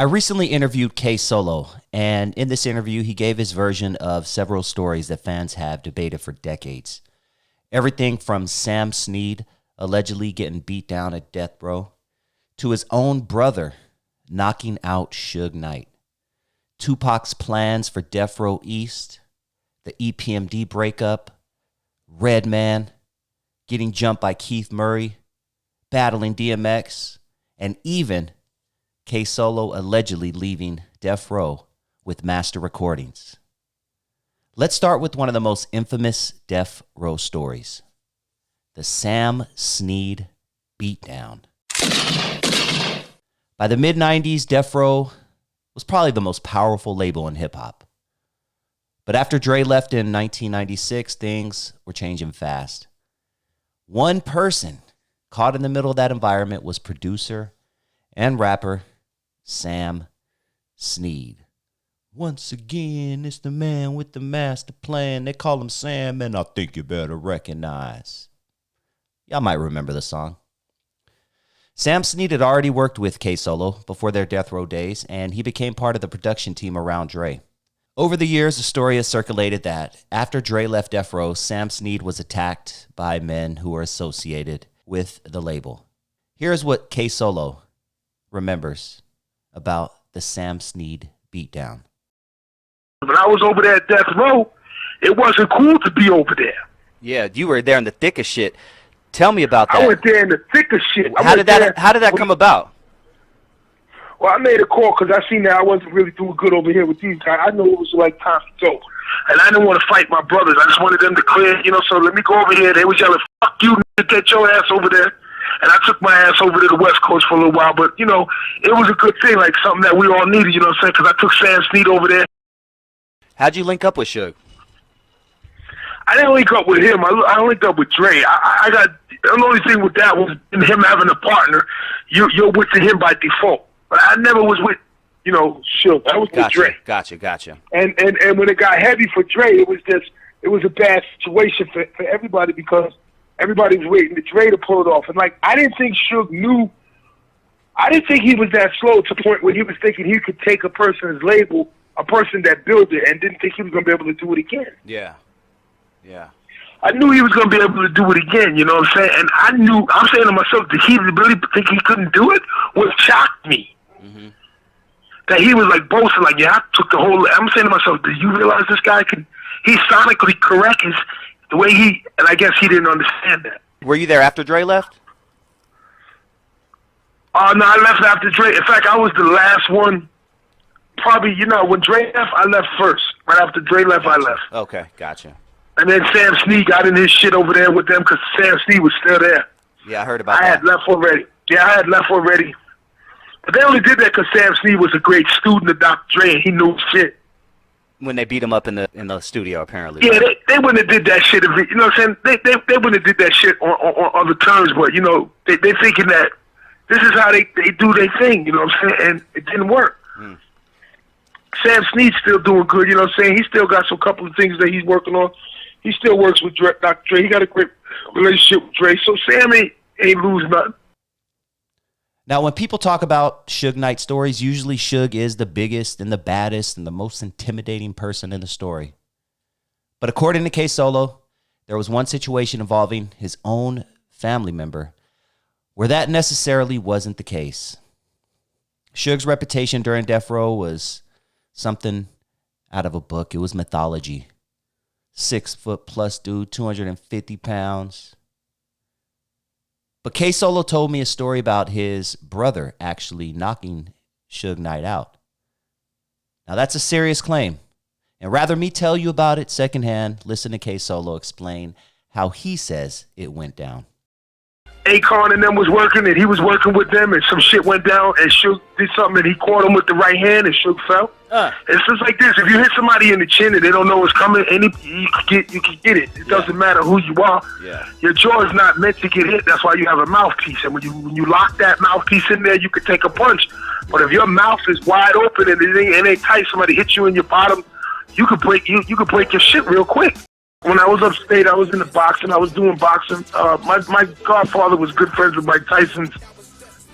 I recently interviewed K Solo, and in this interview, he gave his version of several stories that fans have debated for decades. Everything from Sam Sneed allegedly getting beat down at death row, to his own brother knocking out Suge Knight, Tupac's plans for Death Row East, the EPMD breakup, Redman, getting jumped by Keith Murray, battling DMX, and even K Solo allegedly leaving Death Row with master recordings. Let's start with one of the most infamous Death Row stories, the Sam Sneed beatdown. By the mid-90s, Death Row was probably the most powerful label in hip-hop. But after Dre left in 1996, things were changing fast. One person caught in the middle of that environment was producer and rapper Sam Sneed. Once again, it's the man with the master plan. They call him Sam, and I think you better recognize. Y'all might remember the song. Sam Sneed had already worked with K Solo before their Death Row days, and he became part of the production team around Dre. Over the years, the story has circulated that after Dre left Death Row, Sam Sneed was attacked by men who were associated with the label. Here's what K Solo remembers about the Sam Sneed beatdown. When I was over there at Death Row, it wasn't cool to be over there. Yeah, you were there in the thick of shit. Tell me about that. I went there in the thick of shit. How did that come about? Well, I made a call because I seen that I wasn't really doing good over here with these guys. I knew it was like time to go. And I didn't want to fight my brothers. I just wanted them to clear, so let me go over here. They was yelling, fuck you, nigga, get your ass over there. And I took my ass over to the West Coast for a little while. But, it was a good thing, like something that we all needed, you know what I'm saying? Because I took Sam Sneed over there. How'd you link up with Suge? I didn't link up with him. I linked up with Dre. I got, the only thing with that was him having a partner. You're with him by default. But I never was with, Suge. I was with Dre. Gotcha. And when it got heavy for Dre, it was a bad situation for everybody because everybody was waiting for Dre to pull it off. And I didn't think Suge knew. I didn't think he was that slow to the point where he was thinking he could take a person's label, a person that built it, and didn't think he was going to be able to do it again. Yeah. I knew he was going to be able to do it again, you know what I'm saying? And I'm saying to myself, did he really think he couldn't do it? What shocked me. Mm-hmm. That he was boasting, I took the whole, I'm saying to myself, do you realize this guy he's sonically correct, the way and I guess he didn't understand that. Were you there after Dre left? No, I left after Dre. In fact, I was the last one. Probably, when Dre left, I left first. Right after Dre left, I left. Okay, gotcha. And then Sam Sneed got in his shit over there with them because Sam Sneed was still there. Yeah, I heard about that. I had left already. But they only did that because Sam Sneed was a great student of Dr. Dre, and he knew shit. When they beat him up in the studio, apparently. Yeah, they wouldn't have did that shit. You know what I'm saying? They wouldn't have did that shit on the terms, but, they thinking that this is how they do their thing, you know what I'm saying? And it didn't work. Mm. Sam Sneed's still doing good, you know what I'm saying? He still got some couple of things that he's working on. He still works with Dr. Dre. He got a great relationship with Dre. So Sam ain't lose nothing. Now, when people talk about Suge Knight stories, usually Suge is the biggest and the baddest and the most intimidating person in the story. But according to K Solo, there was one situation involving his own family member where that necessarily wasn't the case. Suge's reputation during Death Row was something out of a book. It was mythology. 6 foot plus dude, 250 pounds. But K Solo told me a story about his brother actually knocking Suge Knight out. Now that's a serious claim. And rather me tell you about it secondhand, listen to K Solo explain how he says it went down. Akon and them was working, and he was working with them, and some shit went down, and Suge did something, and he caught him with the right hand, and Suge fell. It's just like this. If you hit somebody in the chin and they don't know what's coming, you can get it. It doesn't matter who you are. Yeah. Your jaw is not meant to get hit. That's why you have a mouthpiece. And when you lock that mouthpiece in there, you can take a punch. But if your mouth is wide open and it ain't tight, somebody hits you in your bottom, you could break your shit real quick. When I was upstate, I was in the boxing. I was doing boxing. My godfather was good friends with Mike Tyson's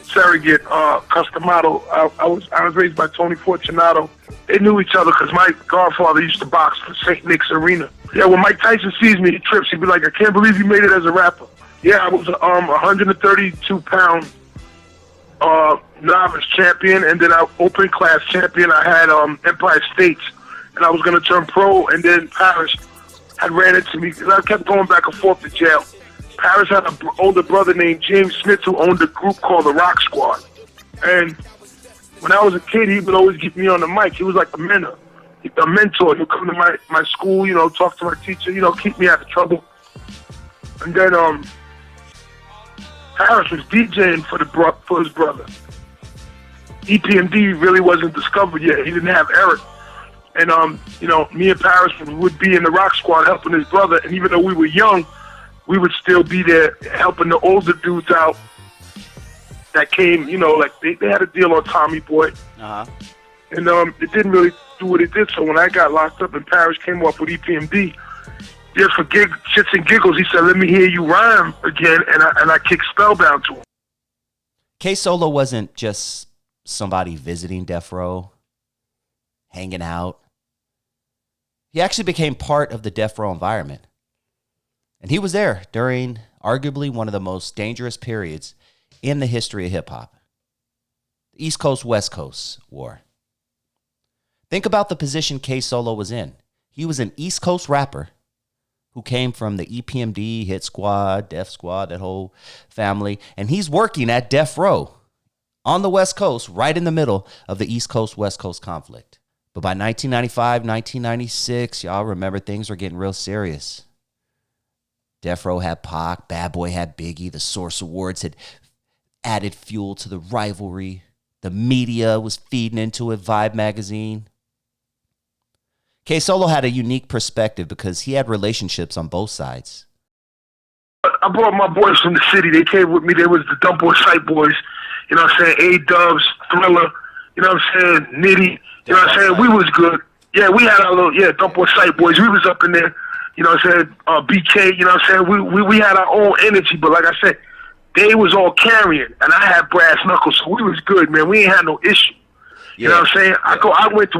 surrogate, custom model. I was raised by Tony Fortunato. They knew each other because my godfather used to box for St. Nick's Arena. Yeah, when Mike Tyson sees me, he trips. He'd be like, I can't believe you made it as a rapper. Yeah, I was 132-pound novice champion, and then I open class champion. I had Empire States, and I was going to turn pro, and then Paris had ran into me because I kept going back and forth to jail. Paris had an older brother named James Smith who owned a group called the Rock Squad. And when I was a kid, he would always get me on the mic. He was like a mentor. He'd come to my school, talk to my teacher, keep me out of trouble. And then Paris was DJing for his brother. EPMD really wasn't discovered yet. He didn't have Eric. And, me and Paris would be in the Rock Squad helping his brother. And even though we were young, we would still be there helping the older dudes out that came, they had a deal on Tommy Boy. Uh-huh. And it didn't really do what it did. So when I got locked up and Paris came up with EPMD, just for shits and giggles, he said, let me hear you rhyme again. And I kicked Spellbound to him. K-Solo wasn't just somebody visiting Death Row, hanging out. He actually became part of the Death Row environment. And he was there during arguably one of the most dangerous periods in the history of hip-hop. The East Coast-West Coast War. Think about the position K-Solo was in. He was an East Coast rapper who came from the EPMD, Hit Squad, Def Squad, that whole family. And he's working at Death Row on the West Coast, right in the middle of the East Coast-West Coast conflict. But by 1995, 1996, y'all remember things were getting real serious. Death Row had Pac, Bad Boy had Biggie, the Source Awards had added fuel to the rivalry. The media was feeding into it, Vibe magazine. K-Solo had a unique perspective because he had relationships on both sides. I brought my boys from the city. They came with me. They was the Dump Boy Sight Boys. You know what I'm saying? A-Dubs, Thriller, you know what I'm saying? Nitty, you know what I'm saying? We was good. Yeah, we had our little, Dump Boy Sight Boys. We was up in there. You know what I'm saying? BK, you know what I'm saying? We had our own energy, but like I said, they was all carrying, and I had brass knuckles, so we was good, man. We ain't had no issue. You know what I'm saying? I went to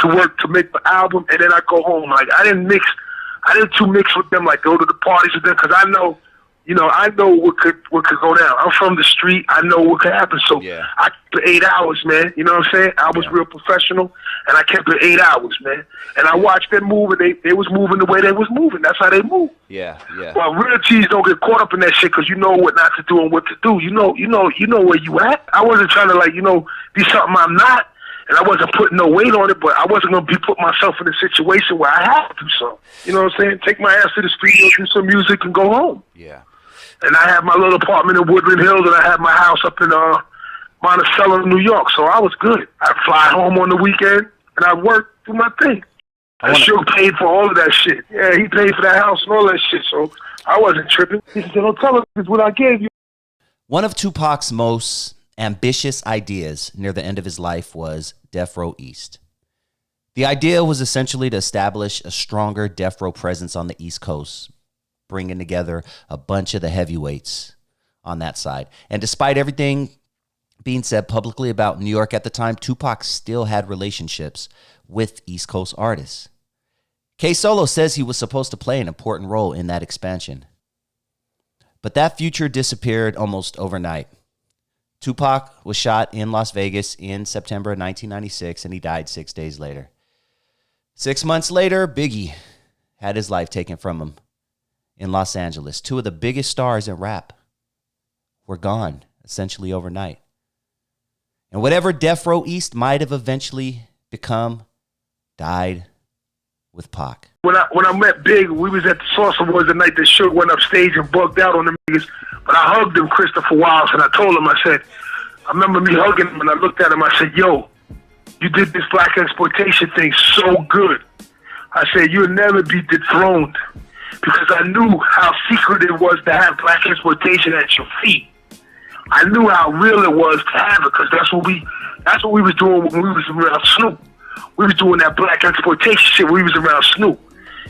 work to make the album, and then I go home. Like, I didn't too mix with them, like go to the parties with them, because I know what could go down. I'm from the street. I know what could happen. So I kept it 8 hours, man. You know what I'm saying? I was real professional, and I kept it 8 hours, man. And I watched them move, and they was moving the way they was moving. That's how they move. Yeah. Well, real G's don't get caught up in that shit because you know what not to do and what to do. You know where you at. I wasn't trying to be something I'm not. And I wasn't putting no weight on it, but I wasn't going to be putting myself in a situation where I have to do so. You know what I'm saying? Take my ass to the studio, do some music, and go home. Yeah. And I had my little apartment in Woodland Hills, and I had my house up in Monticello, New York. So I was good. I'd fly home on the weekend, and I'd work, do my thing. And Suge paid for all of that shit. Yeah, he paid for that house and all that shit, so I wasn't tripping. He said, don't tell him it's what I gave you. One of Tupac's most ambitious ideas near the end of his life was Death Row East. The idea was essentially to establish a stronger Death Row presence on the East Coast, bringing together a bunch of the heavyweights on that side. And despite everything being said publicly about New York at the time, Tupac still had relationships with East Coast artists. K-Solo says he was supposed to play an important role in that expansion. But that future disappeared almost overnight. Tupac was shot in Las Vegas in September 1996, and he died 6 days later. 6 months later, Biggie had his life taken from him in Los Angeles. Two of the biggest stars in rap were gone, essentially overnight. And whatever Death Row East might have eventually become, died with Pac. When I met Big, we was at the Source Awards the night that Suge went upstage and bugged out on them niggas. But I hugged him, Christopher Wiles, and I told him, I remember me hugging him, and I looked at him, I said, yo, you did this black exploitation thing so good. I said, you'll never be dethroned. Because I knew how secret it was to have black exploitation at your feet. I knew how real it was to have it, because that's what we was doing when we was around Snoop. We was doing that black exploitation shit when we was around Snoop.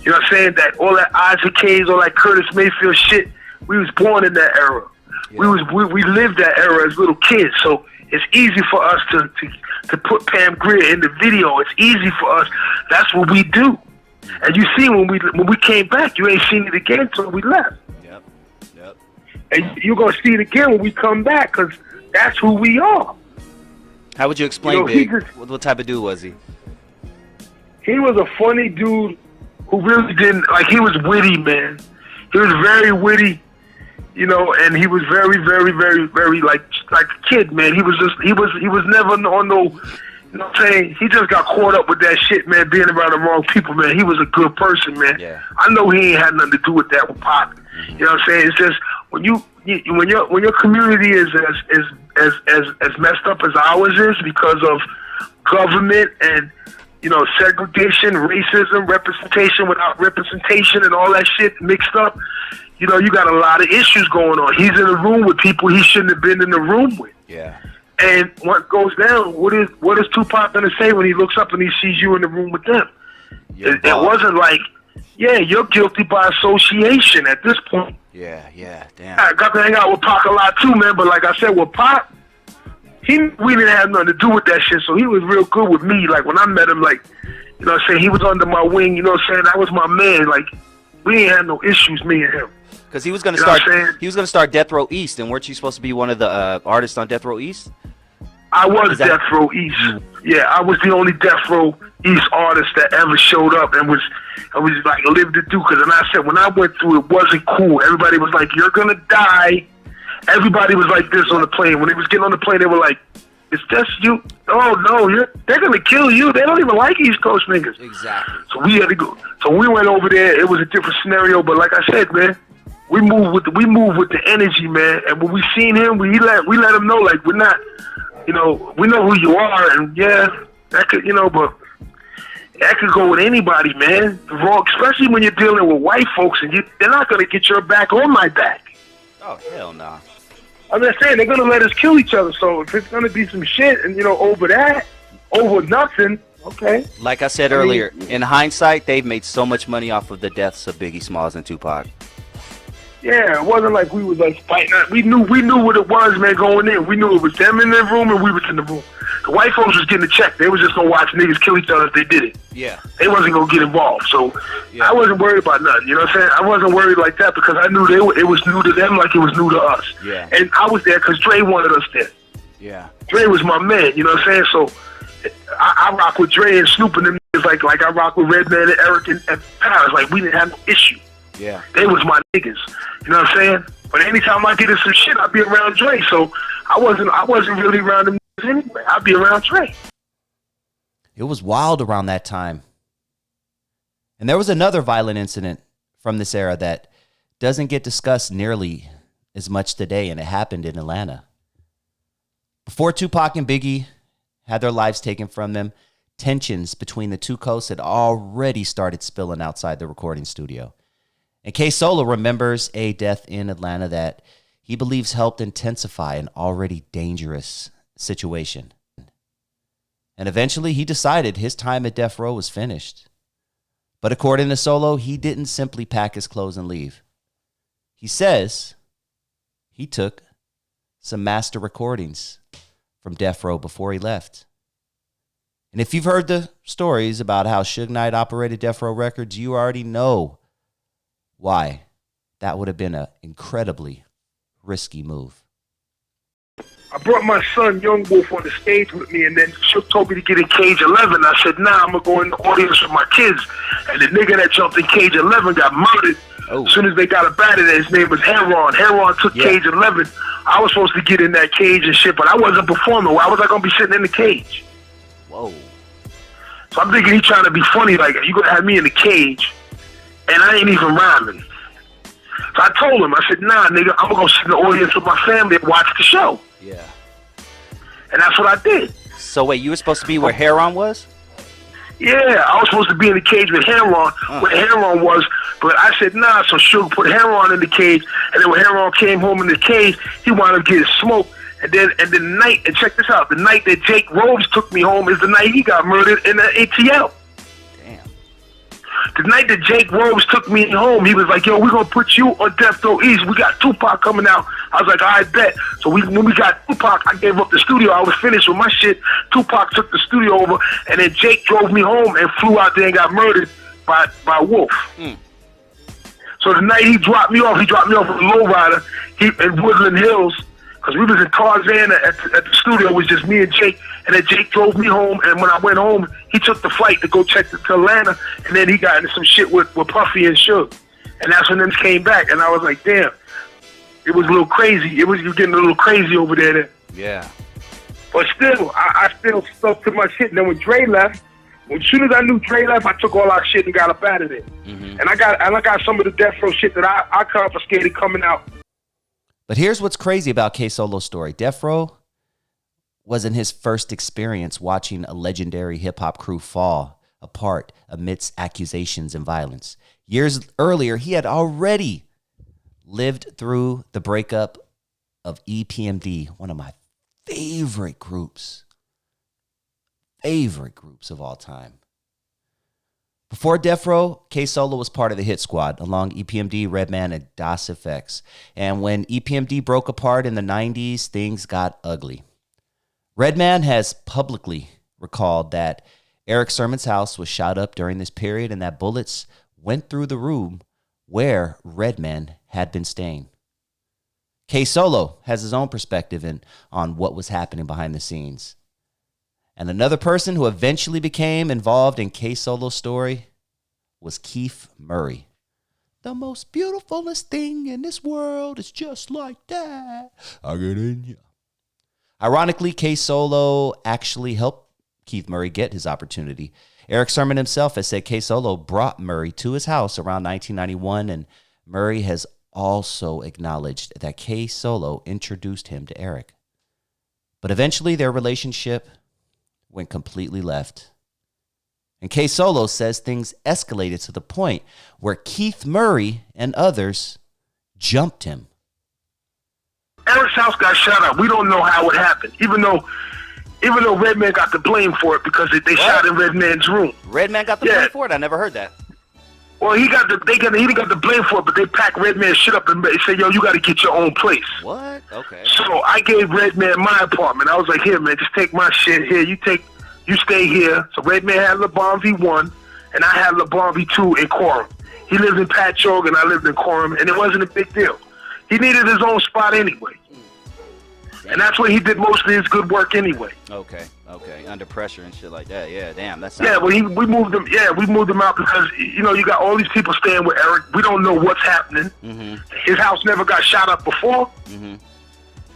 You know what I'm saying? That all that Isaac Hayes, all that Curtis Mayfield shit, we was born in that era. We lived that era as little kids, so it's easy for us to put Pam Grier in the video. It's easy for us. That's what we do. And you see, when we came back, you ain't seen it again until we left. Yep. And you're gonna see it again when we come back, because that's who we are. How would you explain Big? What type of dude was he? He was a funny dude who really didn't, like, he was witty, man. He was very witty, and he was very, very, very, very like a kid, man. He was never on no, you know what I'm saying? He just got caught up with that shit, man, being around the wrong people, man. He was a good person, man. Yeah. I know he ain't had nothing to do with that with Pop. You know what I'm saying? It's just when your community is as messed up as ours is because of government and segregation, racism, representation without representation, and all that shit mixed up. You got a lot of issues going on. He's in a room with people he shouldn't have been in the room with. Yeah. And what goes down? What is Tupac gonna say when he looks up and he sees you in the room with them? It wasn't like, yeah, you're guilty by association at this point. Yeah, damn. I got to hang out with Pac a lot too, man. But like I said, with Pac, we didn't have nothing to do with that shit. So he was real good with me. Like when I met him, like, you know what I'm saying, he was under my wing. You know what I'm saying? That was my man. Like we ain't had no issues, me and him. Because he was gonna start Death Row East, and weren't you supposed to be one of the artists on Death Row East? I was Death Row East. Yeah, I was the only Death Row East artist that ever showed up and was like lived it through. Because, and I said, when I went through, it wasn't cool. Everybody was like, "You're gonna die." Everybody was like this on the plane. When they was getting on the plane, they were like, "It's just you." Oh no, they're gonna kill you. They don't even like East Coast niggas. Exactly. So we had to go. So we went over there. It was a different scenario, but like I said, man, we move with the energy, man. And when we seen him, we let him know, like, we're not. We know who you are, and yeah, that could, but that could go with anybody, man. Especially when you're dealing with white folks, and they're not going to get your back or my back. Oh, hell no. Nah. I'm just saying, they're going to let us kill each other, so if it's going to be some shit, and, over nothing, okay. Like I said earlier, in hindsight, they've made so much money off of the deaths of Biggie Smalls and Tupac. Yeah, it wasn't like we was like fighting. We knew what it was, man, going in. We knew it was them in the room and we was in the room. The white folks was getting a check. They was just gonna watch niggas kill each other if they did it. Yeah. They wasn't gonna get involved. So I wasn't worried about nothing. You know what I'm saying? I wasn't worried like that because I knew it was new to them like it was new to us. Yeah. And I was there because Dre wanted us there. Yeah. Dre was my man. You know what I'm saying? So I rock with Dre and Snoop and them niggas like I rock with Redman and Eric and Paris. Like we didn't have no issue. Yeah. They was my niggas. You know what I'm saying? But anytime I get in some shit, I'd be around Dre. So I wasn't really around them niggas anyway. I'd be around Dre. It was wild around that time. And there was another violent incident from this era that doesn't get discussed nearly as much today, and it happened in Atlanta. Before Tupac and Biggie had their lives taken from them, tensions between the two coasts had already started spilling outside the recording studio. And K Solo remembers a death in Atlanta that he believes helped intensify an already dangerous situation. And eventually he decided his time at Death Row was finished. But according to Solo, he didn't simply pack his clothes and leave. He says he took some master recordings from Death Row before he left. And if you've heard the stories about how Suge Knight operated Death Row Records, you already know why that would have been an incredibly risky move. I brought my son, Young Wolf, on the stage with me, and then Suge told me to get in cage 11. I said, nah, I'm going to go in the audience with my kids. And the nigga that jumped in cage 11 got murdered. As soon as they got up out of there, his name was Heron. Heron took cage 11. I was supposed to get in that cage and shit, but I wasn't performing. Why was I going to be sitting in the cage? Whoa. So I'm thinking he's trying to be funny, like, you going to have me in the cage, and I ain't even rhyming. So I told him, I said, nah, nigga, I'm going to sit in the audience with my family and watch the show. Yeah. And that's what I did. So wait, you were supposed to be where Heron was? Yeah, I was supposed to be in the cage with Heron, where Heron was, but I said, nah, so Suge put Heron in the cage, and then when Heron came home in the cage, he wound up getting smoked. And then the night, and check this out, the night that Jake Robes took me home is the night he got murdered in the ATL. Damn. The night that Jake Robes took me home, he was like, yo, we're going to put you on Death Row East. We got Tupac coming out I was like, I bet. So when we got Tupac, I gave up the studio. I was finished with my shit. Tupac took the studio over, and then Jake drove me home and flew out there and got murdered by Wolf. So the night he dropped me off with a lowrider in Woodland Hills, because we was in Tarzan at the studio. It was just me and Jake, and then Jake drove me home, and when I went home, he took the flight to go check to Atlanta, and then he got into some shit with Puffy and Suge. And that's when them came back, and I was like, damn, it was a little crazy. You getting a little crazy over there. Yeah. But still, I still stuck to my shit. And then when Dre left, as soon as I knew Dre left, I took all our shit and got up out of there. And I got some of the Death Row shit that I confiscated coming out. But here's what's crazy about K Solo's story. Death Row wasn't his first experience watching a legendary hip-hop crew fall apart amidst accusations and violence. Years earlier, he had already lived through the breakup of EPMD, one of my favorite groups of all time. Before Death Row, K Solo was part of the Hit Squad along EPMD, Redman, and Das FX. And when EPMD broke apart in the 90s, things got ugly. Redman has publicly recalled that Eric Sermon's house was shot up during this period and that bullets went through the room where Redman had been staying. K Solo has his own perspective on what was happening behind the scenes. And another person who eventually became involved in K Solo's story was Keith Murray. The most beautifulest thing in this world is just like that. I get in ya. Ironically, K Solo actually helped Keith Murray get his opportunity. Eric Sermon himself has said K Solo brought Murray to his house around 1991, and Murray has also acknowledged that K Solo introduced him to Eric. But eventually their relationship went completely left. And K Solo says things escalated to the point where Keith Murray and others jumped him. Eric's house got shot up. We don't know how it happened, even though Redman got the blame for it because they shot in Redman's room. Redman got the blame for it? I never heard that. Well, he didn't got the blame for it, but they packed Redman's shit up and they said, yo, you got to get your own place. What? Okay. So I gave Redman my apartment. I was like, here, man, just take my shit. Here, you stay here. So Redman had LeBron V1, and I had LeBron V2 in Quorum. He lived in Patchogue, and I lived in Quorum, and it wasn't a big deal. He needed his own spot anyway. And that's where he did most of his good work anyway. Okay. Under pressure and shit like that. Yeah, damn. That's well, we moved him. Yeah, we moved him out because you got all these people staying with Eric. We don't know what's happening. Mm-hmm. His house never got shot up before. Mm-hmm.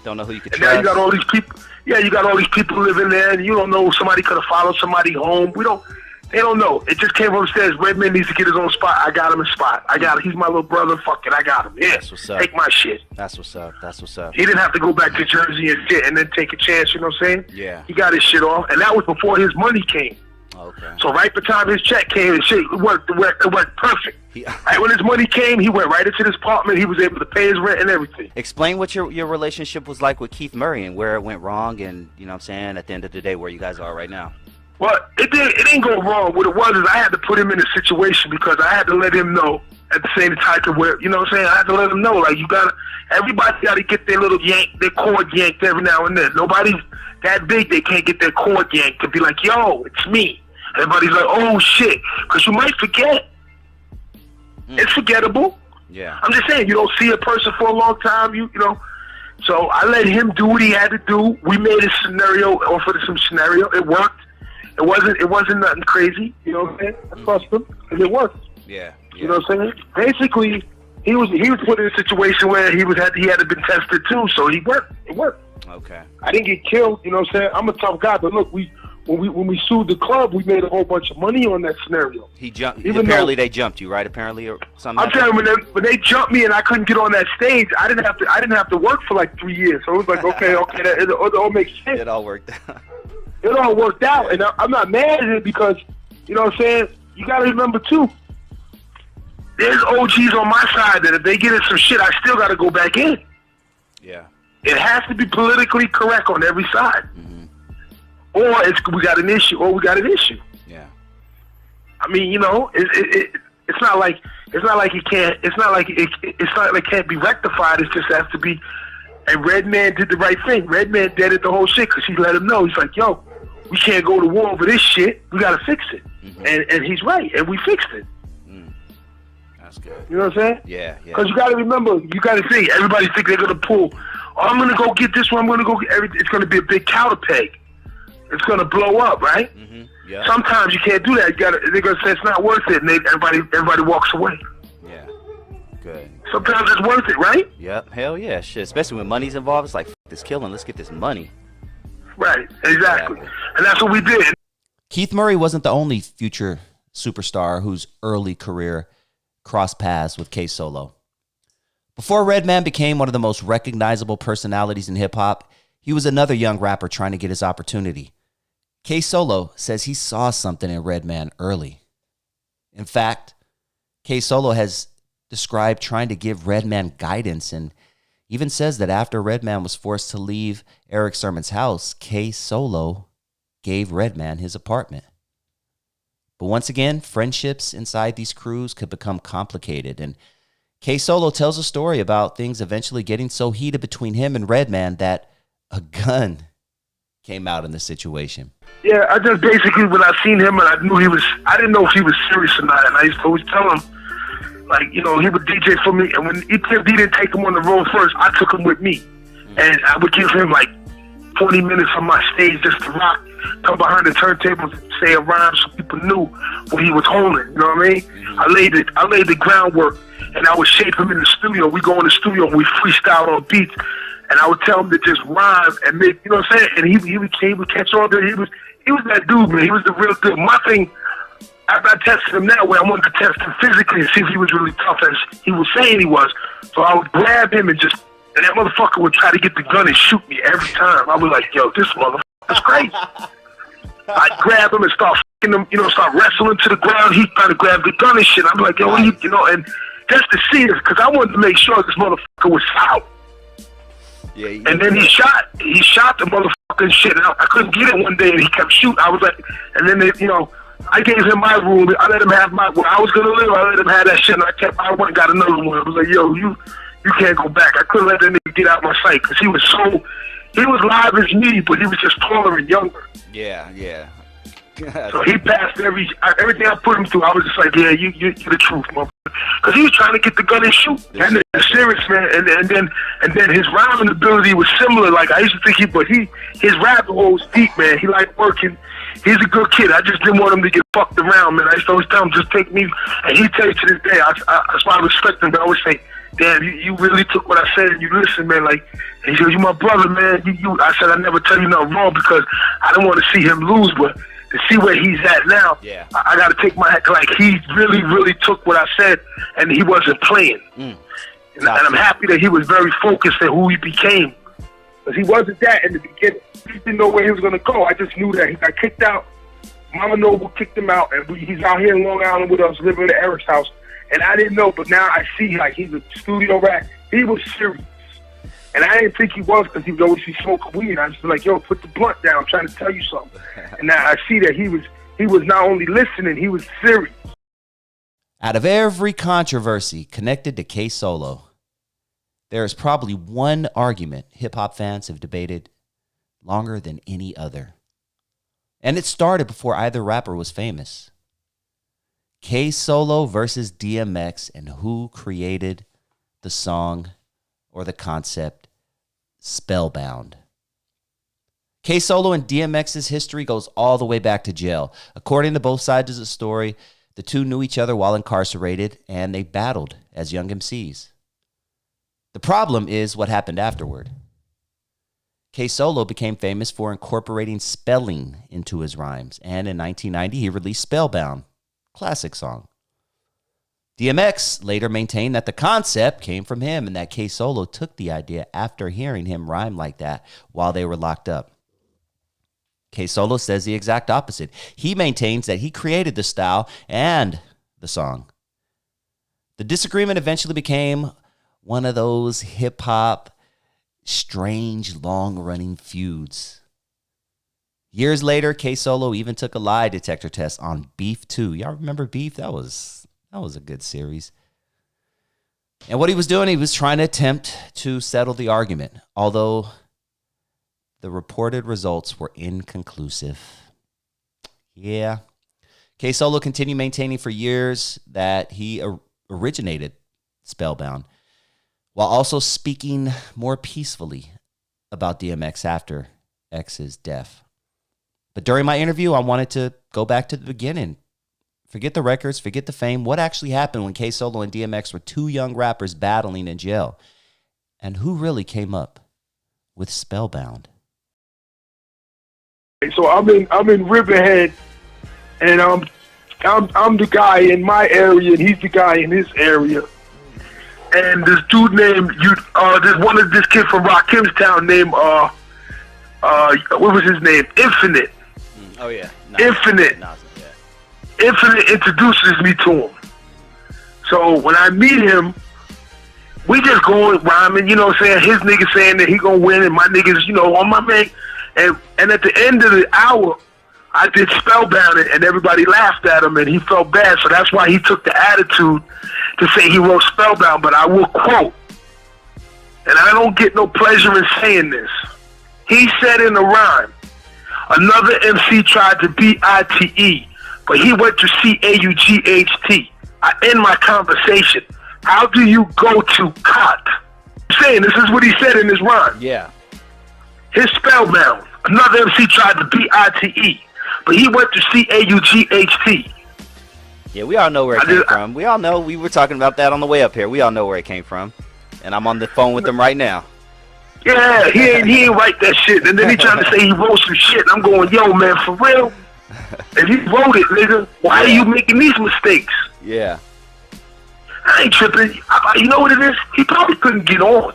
Don't know who you could trust. Now you got all these people. Yeah, you got all these people living there, and you don't know somebody could have followed somebody home. They don't know. It just came from upstairs. Redman needs to get his own spot. I got him a spot. I got him. He's my little brother. Fuck it. I got him. Yeah. That's what's up. Take my shit. That's what's up. He didn't have to go back to Jersey and shit and then take a chance, you know what I'm saying? Yeah. He got his shit off, and that was before his money came. Okay. So right by the time his check came, and shit, it worked perfect. Right when his money came, he went right into his apartment. He was able to pay his rent and everything. Explain what your relationship was like with Keith Murray and where it went wrong, and you know what I'm saying, at the end of the day, where you guys are right now. Well, it didn't go wrong. What it was is I had to put him in a situation because I had to let him know at the same time to where, you know what I'm saying? I had to let him know, like, everybody got to get their cord yanked every now and then. Nobody's that big, they can't get their cord yanked to be like, yo, it's me. Everybody's like, oh, shit, because you might forget. It's forgettable. Yeah. I'm just saying, you don't see a person for a long time, you know. So I let him do what he had to do. We made a scenario, offered some scenario. It worked. It wasn't nothing crazy, you know what I'm saying? I trust him, and it worked. Yeah. You know what I'm saying? Basically, he was put in a situation where he had to be tested too, so he worked. It worked. Okay. I didn't get killed, you know what I'm saying? I'm a tough guy, but look, when we sued the club, we made a whole bunch of money on that scenario. He jumped. Apparently, they jumped you, right? Apparently, or something. I'm telling you, when they jumped me and I couldn't get on that stage, I didn't have to work for like 3 years. So it was like, okay, it all makes sense. It all worked out. It all worked out, and I'm not mad at it because, you know what I'm saying, you got to remember, too, there's OGs on my side that if they get in some shit, I still got to go back in. Yeah. It has to be politically correct on every side. Mm-hmm. Or we got an issue. Yeah. I mean, you know, it's not like it can't be rectified. It just has to be And Redman did the right thing. Redman deaded the whole shit because he let him know. He's like, yo, we can't go to war over this shit. We got to fix it. And he's right. And we fixed it. That's good. You know what I'm saying? Yeah. Because you got to remember, you got to think, everybody think they're going to pull, oh, I'm going to go get this one, I'm going to go get everything. It's going to be a big counter peg. It's going to blow up, right? Yeah. Sometimes you can't do that. They're going to say it's not worth it, and everybody walks away. Yeah. Good. Sometimes it's worth it, right? Yep. Hell yeah. Shit. Especially when money's involved. It's like, f this killing. Let's get this money. Right. Exactly. And that's what we did. Keith Murray wasn't the only future superstar whose early career crossed paths with K-Solo. Before Redman became one of the most recognizable personalities in hip-hop, he was another young rapper trying to get his opportunity. K-Solo says he saw something in Redman early. In fact, K-Solo has described trying to give Redman guidance and even says that after Redman was forced to leave Eric Sermon's house, K-Solo gave Redman his apartment. But once again, friendships inside these crews could become complicated, and K-Solo tells a story about things eventually getting so heated between him and Redman that a gun came out in the situation. Yeah, I just basically, when I seen him and I knew I didn't know if he was serious or not, and I used to always tell him, like, you know, he would DJ for me, and when he didn't take him on the road first, I took him with me. And I would give him like 20 minutes on my stage just to rock, come behind the turntables, say a rhyme so people knew what he was holding, you know what I mean? I laid the groundwork, and I would shape him in the studio. We go in the studio and we freestyle on beats, and I would tell him to just rhyme and make, you know what I'm saying? And he would catch on to it. He was that dude, man. He was the real good. My thing, after I tested him that way, I wanted to test him physically and see if he was really tough as he was saying he was. So I would grab him and that motherfucker would try to get the gun and shoot me every time. I was like, yo, this motherfucker's crazy. I'd grab him and start fucking him, start wrestling to the ground. He'd trying to grab the gun and shit. I'd be like, yo, and just to see this, because I wanted to make sure this motherfucker was out. Yeah, and then he shot the motherfucking shit. And I couldn't get it one day, and he kept shooting. I was like, and then I gave him my room. I let him have where I was gonna live. I let him have that shit, and I went and got another one. I was like, yo, you can't go back. I couldn't let that nigga get out my sight because he was live as me, but he was just taller and younger. Yeah. So he passed everything I put him through. I was just like, yeah, you're the truth, motherfucker. Because he was trying to get the gun and shoot. And then serious, man. And then his rhyming ability was similar. Like, I used to think his rap was deep, man. He liked working. He's a good kid. I just didn't want him to get fucked around, man. I used to always tell him, just take me. And he tell you to this day, that's why I respect him. But I always say, damn, you really took what I said and you listened, man. Like, and he goes, you my brother, man. I said, I never tell you nothing wrong because I don't want to see him lose, but to see where he's at now, yeah. I got to take my hat. Like, he really, really took what I said, and he wasn't playing. And I'm happy that he was very focused on who he became. Because he wasn't that in the beginning. He didn't know where he was going to go. I just knew that he got kicked out. Mama Noble kicked him out, and he's out here in Long Island with us, living at Eric's house. And I didn't know, but now I see, like, he's a studio rat. He was serious. And I didn't think he was because he would always be smoking weed. I was just like, yo, put the blunt down. I'm trying to tell you something. And now I see that he was not only listening, he was serious. Out of every controversy connected to K-Solo, there is probably one argument hip-hop fans have debated longer than any other. And it started before either rapper was famous. K-Solo versus DMX and who created the song or the concept Spellbound. K-Solo and DMX's history goes all the way back to jail. According to both sides of the story, the two knew each other while incarcerated, and they battled as young MCs. The problem is what happened afterward. K-Solo became famous for incorporating spelling into his rhymes, and in 1990, he released Spellbound, classic song. DMX later maintained that the concept came from him and that K-Solo took the idea after hearing him rhyme like that while they were locked up. K-Solo says the exact opposite. He maintains that he created the style and the song. The disagreement eventually became one of those hip-hop, strange, long-running feuds. Years later, K-Solo even took a lie detector test on Beef 2. Y'all remember Beef? That was a good series. And what he was doing, he was trying to attempt to settle the argument, although the reported results were inconclusive. Yeah. K-Solo continued maintaining for years that he originated Spellbound, while also speaking more peacefully about DMX after X's death. But during my interview, I wanted to go back to the beginning. Forget the records, forget the fame. What actually happened when K-Solo and DMX were two young rappers battling in jail? And who really came up with Spellbound? So I'm in Riverhead, and I'm the guy in my area, and he's the guy in his area. And this dude named this kid from Rakim's town named what was his name? Infinite. Oh yeah, Infinite. Infinite introduces me to him. So when I meet him, we just going rhyming, you know what I'm saying? His niggas saying that he gonna win, and my niggas, you know, on my man. And at the end of the hour, I did Spellbound, and everybody laughed at him, and he felt bad. So that's why he took the attitude to say he wrote Spellbound. But I will quote, and I don't get no pleasure in saying this. He said in a rhyme, another MC tried to beat ITE, but he went to CAUGHT. I end my conversation. How do you go to COT? I'm saying this is what he said in his rhyme. Yeah. His Spellbound. Another MC tried to beat ITE, but he went to CAUGHT. Yeah, we all know where it came from. We all know. We were talking about that on the way up here. We all know where it came from. And I'm on the phone with him right now. Yeah, he ain't write that shit. And then he trying to say he wrote some shit. And I'm going, yo, man, for real? If he wrote it, nigga, why are you making these mistakes? Yeah. I ain't tripping. You know what it is? He probably couldn't get on.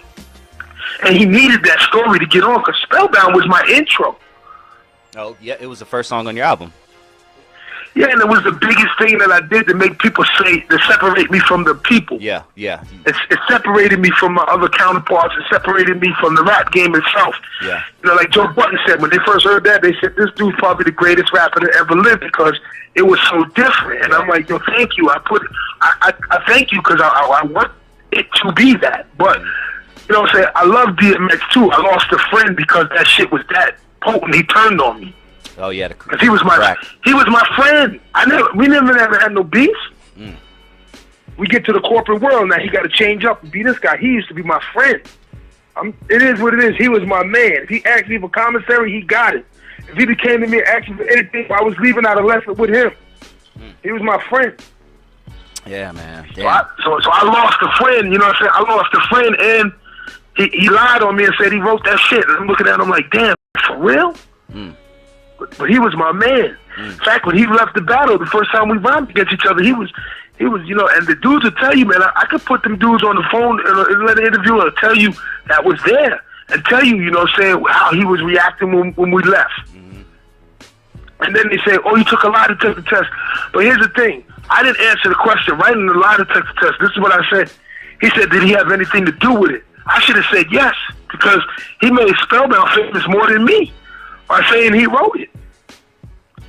And he needed that story to get on, because Spellbound was my intro. Oh, yeah, it was the first song on your album. Yeah, and it was the biggest thing that I did to make people say, to separate me from the people. Yeah. It separated me from my other counterparts. It separated me from the rap game itself. Yeah. You know, like Joe Budden said, when they first heard that, they said, this dude's probably the greatest rapper that ever lived, because it was so different. And I'm like, yo, thank you. I thank you, because I want it to be that. But, you know what I'm saying, I love DMX too. I lost a friend because that shit was that potent. He turned on me. Oh yeah, because he was my friend. We never had no beef. We get to the corporate world now. He got to change up and be this guy. He used to be my friend. It is what it is. He was my man. If he asked me for commissary, he got it. If he came to me and asked me for anything, I was leaving out a lesson with him. He was my friend. Yeah, man. So I lost a friend. You know what I'm saying? I lost a friend, and he lied on me and said he wrote that shit. And I'm looking at him like, damn, for real? But he was my man. In fact, when he left the battle, the first time we rhymed against each other, he was, you know, and the dudes will tell you, man, I could put them dudes on the phone and let an interviewer tell you that was there, and tell you, you know what I'm saying, how he was reacting when we left. And then they say, oh, you took a lie detector test. But here's the thing. I didn't answer the question right in the lie detector test. This is what I said. He said, did he have anything to do with it? I should have said yes, because he made Spellbound famous more than me by saying he wrote it.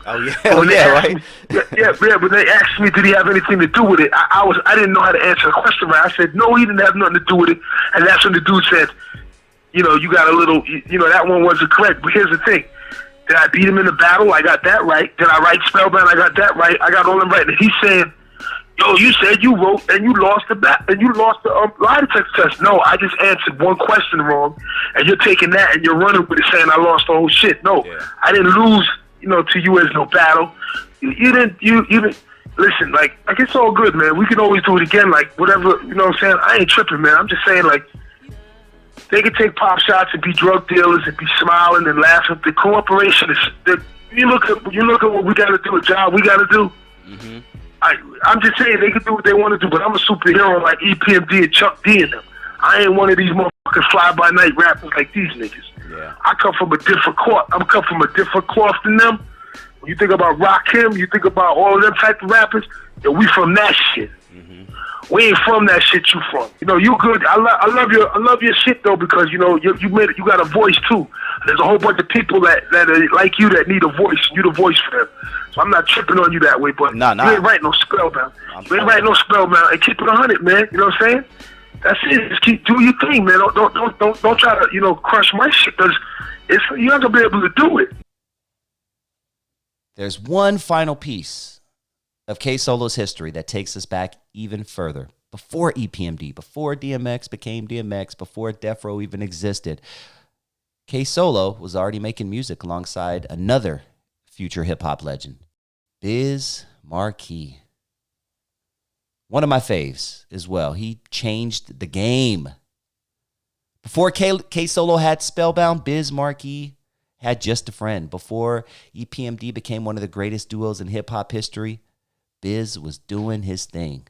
Oh yeah, right. Yeah. But they asked me, did he have anything to do with it? I didn't know how to answer the question right. I said, no, he didn't have nothing to do with it. And that's when the dude said, you know, you got a little, you know, that one wasn't correct. But here's the thing. Did I beat him in the battle? I got that right. Did I write Spellbound? I got that right. I got all them right. And he's saying, yo, you said you wrote and you lost the lie detector test. No, I just answered one question wrong, and you're taking that and you're running with it, saying I lost the whole shit. No, I didn't lose, you know, to you as no battle. You didn't. Listen, like it's all good, man. We can always do it again, like whatever. You know what I'm saying? I ain't tripping, man. I'm just saying, like, they can take pop shots and be drug dealers and be smiling and laughing. The cooperation is. You look at what we got to do, a job we got to do. I'm just saying they can do what they want to do, but I'm a superhero like EPMD and Chuck D and them. I ain't one of these motherfucking fly-by-night rappers like these niggas. Yeah. I come from a different cloth. I'm come from a different cloth than them. When you think about Rakim, you think about all of them type of rappers, yo, we from that shit. We ain't from that shit you from. You know, you good. I love your shit though, because you know you got a voice too. There's a whole bunch of people that are like you that need a voice. You the voice for them. So I'm not tripping on you that way, but you ain't writing no Spellbound. You ain't writing no Spellbound. And keep it 100, man. You know what I'm saying? That's it. Just keep do your thing, man. Don't try to crush my shit because you're not gonna be able to do it. There's one final piece of K Solo's history that takes us back even further. Before EPMD, before DMX became DMX, before Death Row even existed, K Solo was already making music alongside another future hip-hop legend, Biz Markie. One of my faves as well. He changed the game. Before K Solo had Spellbound, Biz Markie had Just a Friend. Before EPMD became one of the greatest duos in hip-hop history, Biz was doing his thing.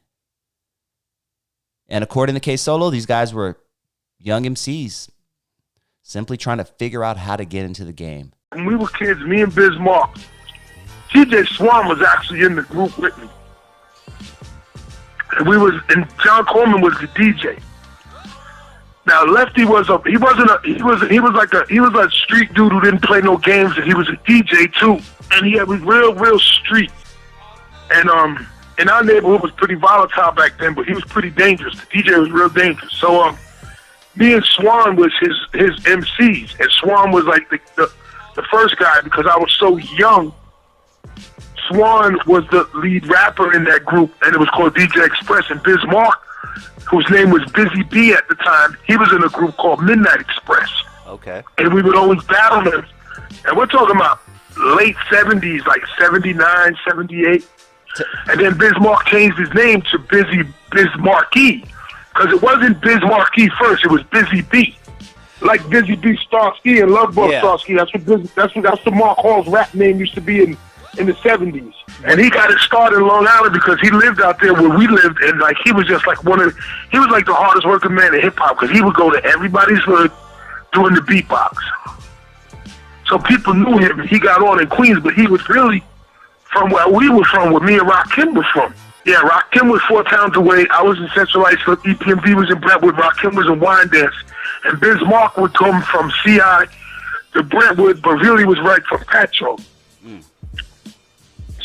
And according to K Solo, these guys were young MCs simply trying to figure out how to get into the game. When we were kids, me and Biz Mark, TJ Swan was actually in the group with me. And John Coleman was the DJ. Now Lefty was a street dude who didn't play no games, and he was a DJ too. And he was real street. And in our neighborhood was pretty volatile back then, but he was pretty dangerous. The DJ was real dangerous. So me and Swan was his MCs, and Swan was like the first guy because I was so young. Swan was the lead rapper in that group, and it was called DJ Express. And Biz Mark, whose name was Busy B at the time, he was in a group called Midnight Express. Okay. And we would always battle them. And we're talking about late 70s, like 79, 78. And then Biz Mark changed his name to Biz Markie, because it wasn't Biz Markie first, it was Busy B. Like Busy B Starsky and Love Bug Starsky. That's what Mark Hall's rap name used to be in the 70s. And he got it started in Long Island because he lived out there where we lived, and like he was just like he was like the hardest working man in hip hop because he would go to everybody's hood doing the beatbox. So people knew him, and he got on in Queens, but he was really from where we were from, where me and Rakim was from. Yeah, Rakim was 4 towns away. I was in Central Islip. EPMD was in Brentwood. Rakim was in Wildest. And Biz Mark would come from CI to Brentwood, but really was right from Patcho.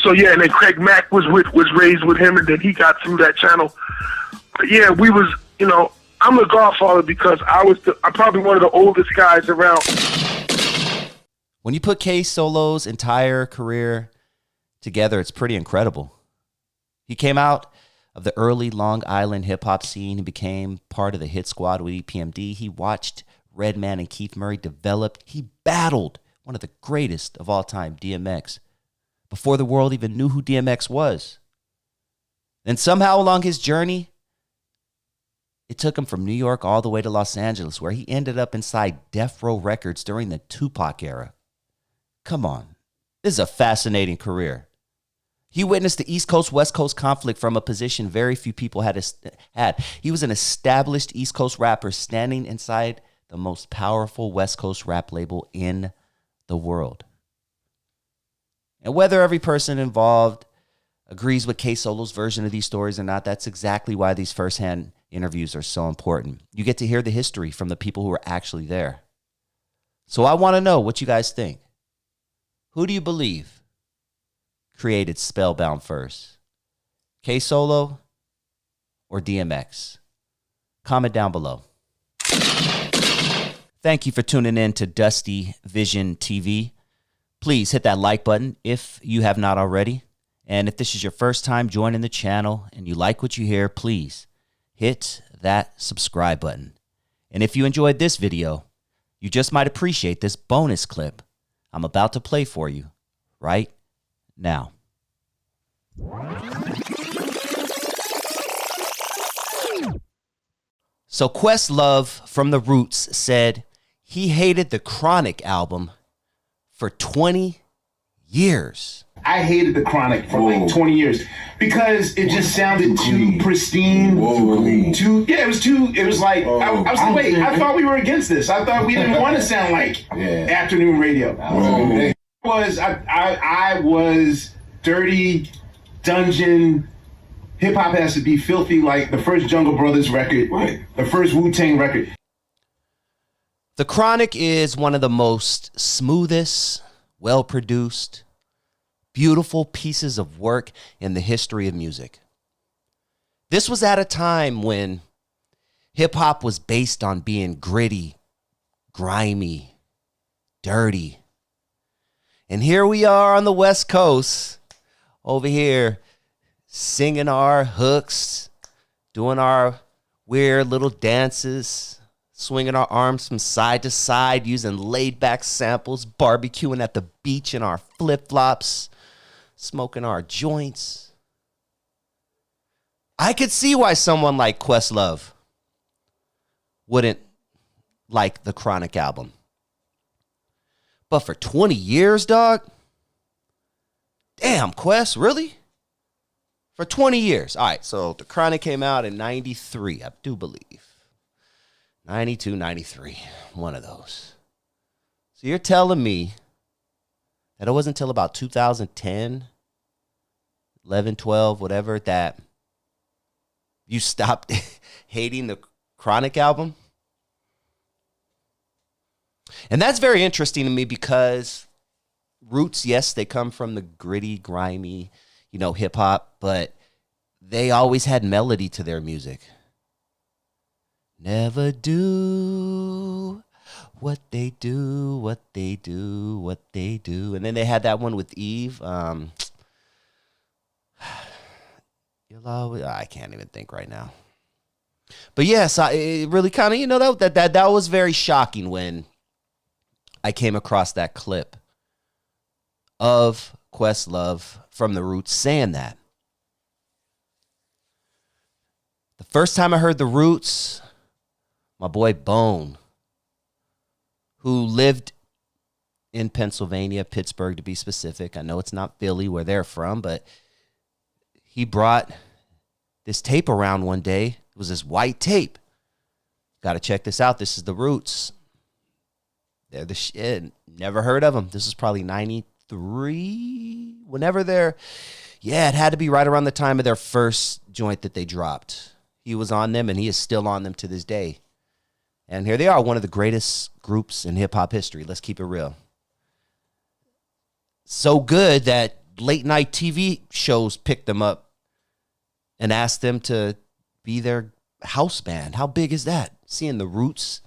So yeah, and then Craig Mack was raised with him, and then he got through that channel. But yeah, we was, I'm the godfather because I'm probably one of the oldest guys around. When you put K Solo's entire career together, it's pretty incredible. He came out of the early Long Island hip-hop scene. He became part of the hit squad with EPMD. He watched Redman and Keith Murray develop. He battled one of the greatest of all time, DMX, before the world even knew who DMX was. Then somehow along his journey, it took him from New York all the way to Los Angeles, where he ended up inside Death Row Records during the Tupac era. Come on. This is a fascinating career. He witnessed the East Coast-West Coast conflict from a position very few people had. He was an established East Coast rapper standing inside the most powerful West Coast rap label in the world. And whether every person involved agrees with K Solo's version of these stories or not, that's exactly why these firsthand interviews are so important. You get to hear the history from the people who are actually there. So I want to know what you guys think. Who do you believe created Spellbound first? K Solo or DMX? Comment down below. Thank you for tuning in to Dusty Vision TV. Please hit that like button if you have not already. And if this is your first time joining the channel and you like what you hear, please hit that subscribe button. And if you enjoyed this video, you just might appreciate this bonus clip I'm about to play for you right now. So Questlove from The Roots said he hated the Chronic album for 20 years. I hated the Chronic for like 20 years because it just sounded too pristine. It was like, I was like, wait, I thought we were against this. I thought we didn't want to sound like afternoon radio. I was dirty, dungeon, hip hop has to be filthy, like the first Jungle Brothers record, the first Wu-Tang record. The Chronic is one of the most smoothest, well-produced, beautiful pieces of work in the history of music. This was at a time when Hip hop was based on being gritty, grimy, dirty. And here we are on the West Coast, over here, singing our hooks, doing our weird little dances, swinging our arms from side to side, using laid-back samples, barbecuing at the beach in our flip-flops, smoking our joints. I could see why someone like Questlove wouldn't like the Chronic album. But for 20 years, dog? Damn, Quest, really? For 20 years. All right, so the Chronic came out in 93, I do believe. 92, 93, one of those. So you're telling me that it wasn't until about 2010, 11, 12, whatever, that you stopped hating the Chronic album? And that's very interesting to me because roots, yes, they come from the gritty, grimy, hip hop, but they always had melody to their music. Never do what they do, what they do, what they do. And then they had that one with Eve. You'll always, I can't even think right now. But yes, it really kind of, that was very shocking when I came across that clip of Questlove from the Roots saying that. The first time I heard the Roots, my boy Bone, who lived in Pennsylvania, Pittsburgh to be specific. I know it's not Philly where they're from, but he brought this tape around one day. It was this white tape. Got to check this out. This is the Roots. They're the shit. Never heard of them. This is probably 93. Whenever it had to be right around the time of their first joint that they dropped. He was on them, and he is still on them to this day. And here they are, one of the greatest groups in hip-hop history. Let's keep it real. So good that late-night TV shows picked them up and asked them to be their house band. How big is that? Seeing the Roots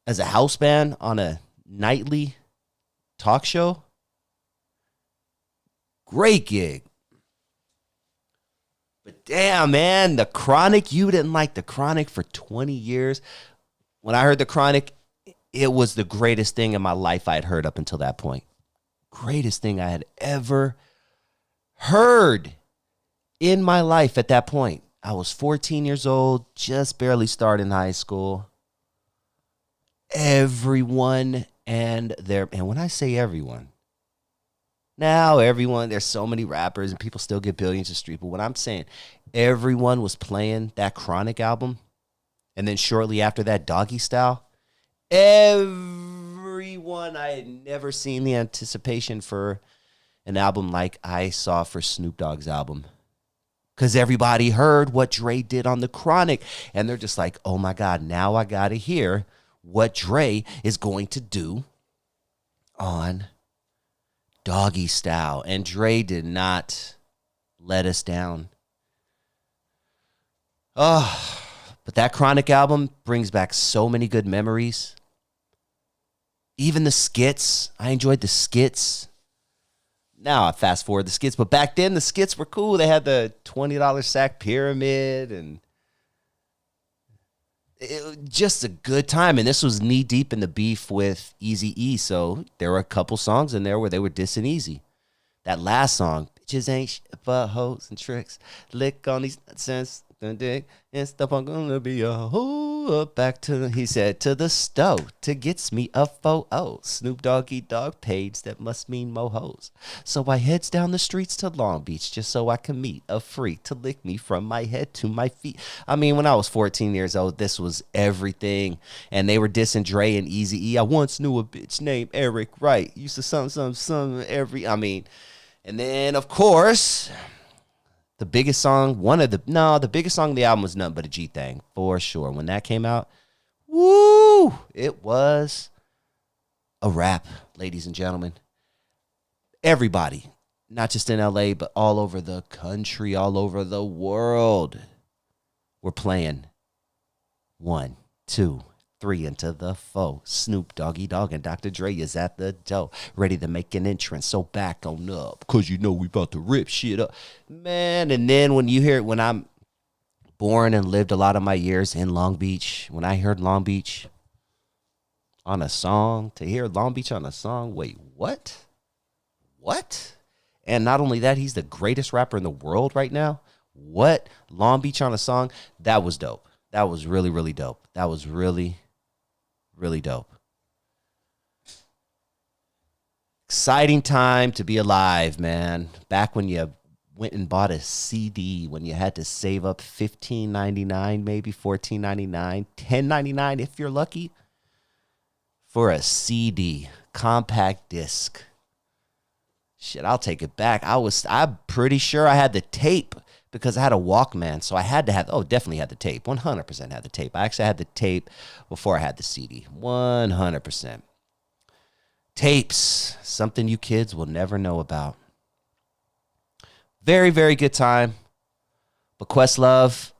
as a house band on a nightly talk show? Great gig. But damn, man, the Chronic, you didn't like the Chronic for 20 years. When I heard the Chronic, it was the greatest thing in my life I had heard up until that point. Greatest thing I had ever heard in my life at that point. I was 14 years old, just barely starting high school. Everyone and when I say everyone, now everyone, there's so many rappers and people still get billions of streams. But what I'm saying, everyone was playing that Chronic album. And then shortly after that, Doggy Style. Everyone, I had never seen the anticipation for an album like I saw for Snoop Dogg's album. Because everybody heard what Dre did on the Chronic. And they're just like, oh my God, now I got to hear what Dre is going to do on Doggy Style. And Dre did not let us down. Oh, but that Chronic album brings back so many good memories. Even the skits. I enjoyed the skits. Now I fast forward the skits, but back then the skits were cool. They had the $20 sack pyramid and just a good time. And this was knee deep in the beef with Eazy-E, so there were a couple songs in there where they were dissing Eazy. That last song, bitches ain't shit but hoes and tricks. Lick on these nonsense, dick and stuff. I'm gonna be a hoe. Back to, he said, to the stove to gets me a photo. Snoop Doggy Dogg page, that must mean mo hoes. So I heads down the streets to Long Beach just so I can meet a freak to lick me from my head to my feet. I mean, when I was 14 years old, this was everything. And they were dissing Dre and Eazy-E. I once knew a bitch named Eric Wright. Used to some every, I mean, and then of course, the biggest song, the biggest song of the album was Nothing But a G Thing, for sure. When that came out, woo, it was a wrap, ladies and gentlemen. Everybody, not just in LA, but all over the country, all over the world, were playing 1, 2, 3 into the foe. Snoop Doggy Dogg and Dr. Dre is at the door, ready to make an entrance. So back on up, cause you know we about to rip shit up, man. And then when you hear it, when I'm born and lived a lot of my years in Long Beach, when I heard Long Beach on a song, to hear Long Beach on a song, wait, what? And not only that, he's the greatest rapper in the world right now. What? Long Beach on a song? That was dope. That was really, really dope. That was really, really dope. Exciting time to be alive, man. Back when you went and bought a CD, when you had to save up $15.99, maybe $14.99, $10.99 if you're lucky, for a CD, compact disc. Shit, I'll take it back. I'm pretty sure I had the tape because I had a Walkman, so I had to have, definitely had the tape. 100% had the tape. I actually had the tape before I had the CD. 100%. Tapes, something you kids will never know about. Very, very good time. But Questlove,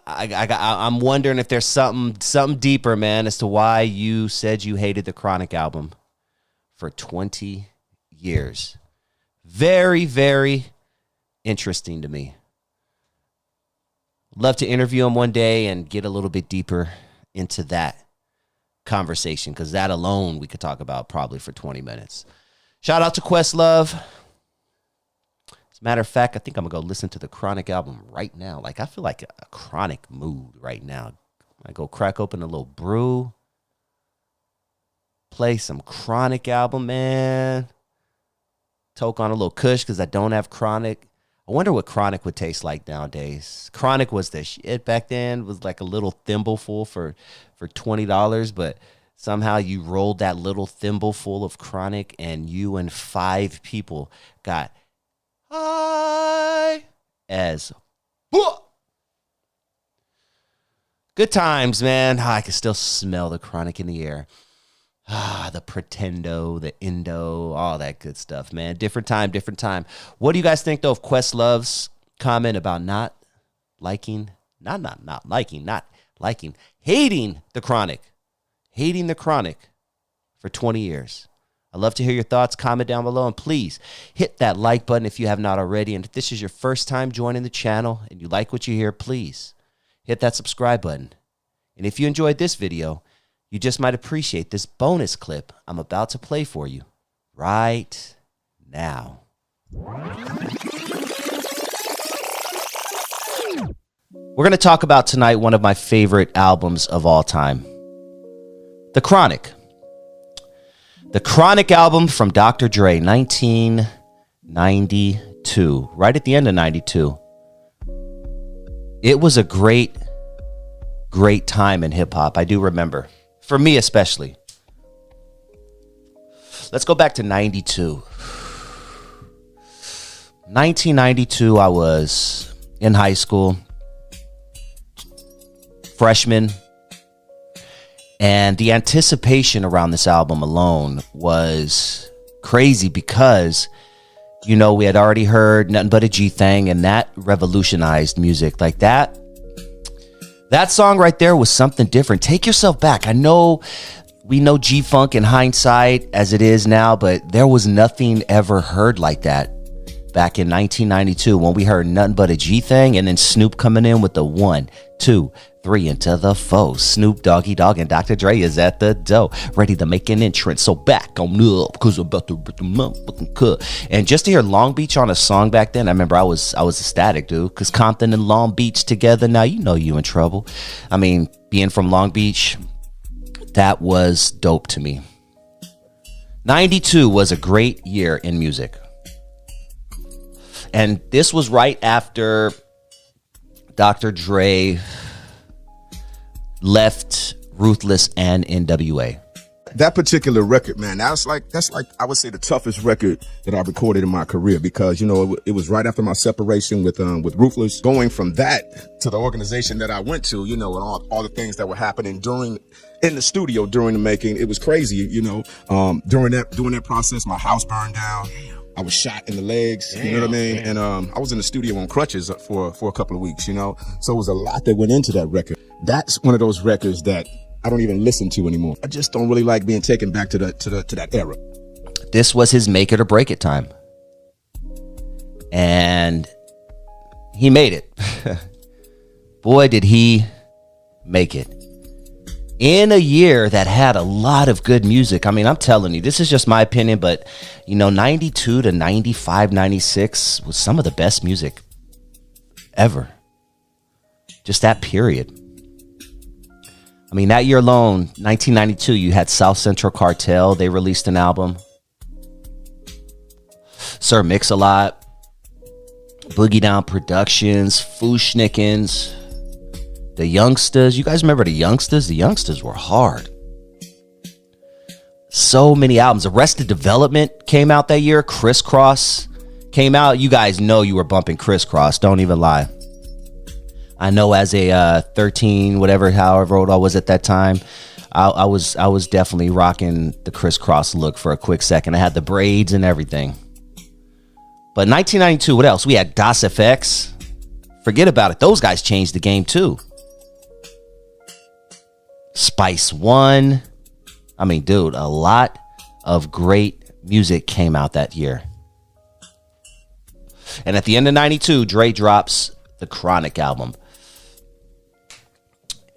I'm wondering if there's something deeper, man, as to why you said you hated the Chronic album for 20 years. Very, very interesting to me. Love to interview him one day and get a little bit deeper into that conversation, because that alone we could talk about probably for 20 minutes. Shout out to Questlove. As a matter of fact, I think I'm gonna go listen to the Chronic album right now. Like, I feel like a Chronic mood right now. I go crack open a little brew, play some Chronic album, man. Toke on a little Kush because I don't have Chronic. I wonder what Chronic would taste like nowadays. Chronic was the shit back then. It was like a little thimbleful for $20, but somehow you rolled that little thimbleful of Chronic and you and 5 people got high as good times, man. I can still smell the Chronic in the air. The Pretendo, the Indo, all that good stuff, man. Different time. What do you guys think, though, of Questlove's comment about hating the Chronic? Hating the Chronic for 20 years. I'd love to hear your thoughts. Comment down below, and please hit that like button if you have not already. And if this is your first time joining the channel and you like what you hear, please hit that subscribe button. And if you enjoyed this video, you just might appreciate this bonus clip I'm about to play for you right now. We're going to talk about tonight one of my favorite albums of all time, The Chronic. The Chronic album from Dr. Dre, 1992, right at the end of 92. It was a great time in hip-hop. I do remember. For me especially. Let's go back to 92. 1992, I was in high school. Freshman. And the anticipation around this album alone was crazy because, you know, we had already heard Nothing But a G Thing, and that revolutionized music. Like that song right there was something different. Take Yourself Back. I know we know G-Funk in hindsight as it is now, but there was nothing ever heard like that back in 1992 when we heard Nothing But a G Thing, and then Snoop coming in with the 1, 2, 3 into the foe. Snoop Doggy Dogg and Dr. Dre is at the door, ready to make an entrance. So back on up, cause I'm about to rip the motherfucking cut. And just to hear Long Beach on a song back then, I remember I was ecstatic, dude. Cause Compton and Long Beach together, now you know you in trouble. I mean, being from Long Beach, that was dope to me. 92 was a great year in music. And this was right after Dr. Dre left Ruthless and NWA. That particular record, man, that's like I would say the toughest record that I recorded in my career, because, you know, it was right after my separation with Ruthless. Going from that to the organization that I went to, you know, and all the things that were happening in the studio during the making, it was crazy, you know. During that process, my house burned down. I was shot in the legs, you know what I mean? And I was in the studio on crutches for a couple of weeks, you know? So it was a lot that went into that record. That's one of those records that I don't even listen to anymore. I just don't really like being taken back to that era. This was his make it or break it time. And he made it. Boy, did he make it. In a year that had a lot of good music. I mean, I'm telling you, this is just my opinion, but, 92 to 95, 96 was some of the best music ever. Just that period. I mean, that year alone, 1992, you had South Central Cartel. They released an album. Sir Mix-a-Lot. Boogie Down Productions. Fushnikins. The Youngsters. You guys remember the Youngsters? The Youngsters were hard. So many albums. Arrested Development came out that year. Crisscross came out. You guys know you were bumping Crisscross. Don't even lie. I know as a 13, however old I was at that time, I was definitely rocking the Crisscross look for a quick second. I had the braids and everything. But 1992, what else? We had Das FX. Forget about it. Those guys changed the game too. Spice One. I mean, dude, a lot of great music came out that year. And at the end of 92, Dre drops the Chronic album.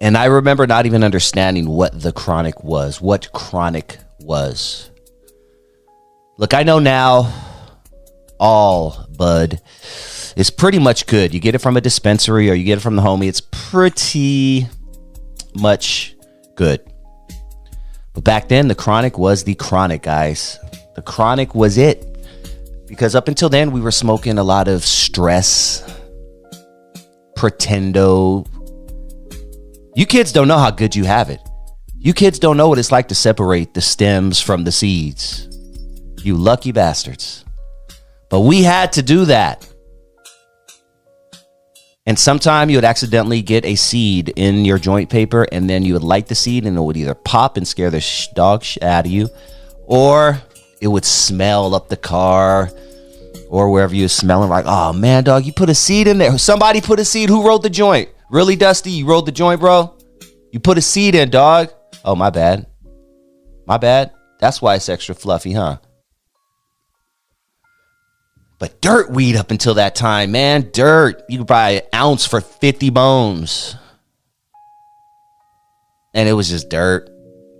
And I remember not even understanding what the Chronic was, what Chronic was. Look, I know now all bud is pretty much good. You get it from a dispensary or you get it from the homie. It's pretty much good. But back then, the Chronic was the Chronic, guys. The Chronic was it. Because up until then, we were smoking a lot of Stress, Pretendo. You kids don't know how good you have it. You kids don't know what it's like to separate the stems from the seeds. You lucky bastards. But we had to do that. And sometime you would accidentally get a seed in your joint paper, and then you would light the seed and it would either pop and scare the dog out of you, or it would smell up the car or wherever you're smelling like, oh man, dog, you put a seed in there. Somebody put a seed. Who rolled the joint? Really, Dusty? You rolled the joint, bro? You put a seed in, dog. Oh, my bad. My bad. That's why it's extra fluffy, huh? But dirt weed up until that time, man. Dirt. You could buy an ounce for 50 bones. And it was just dirt.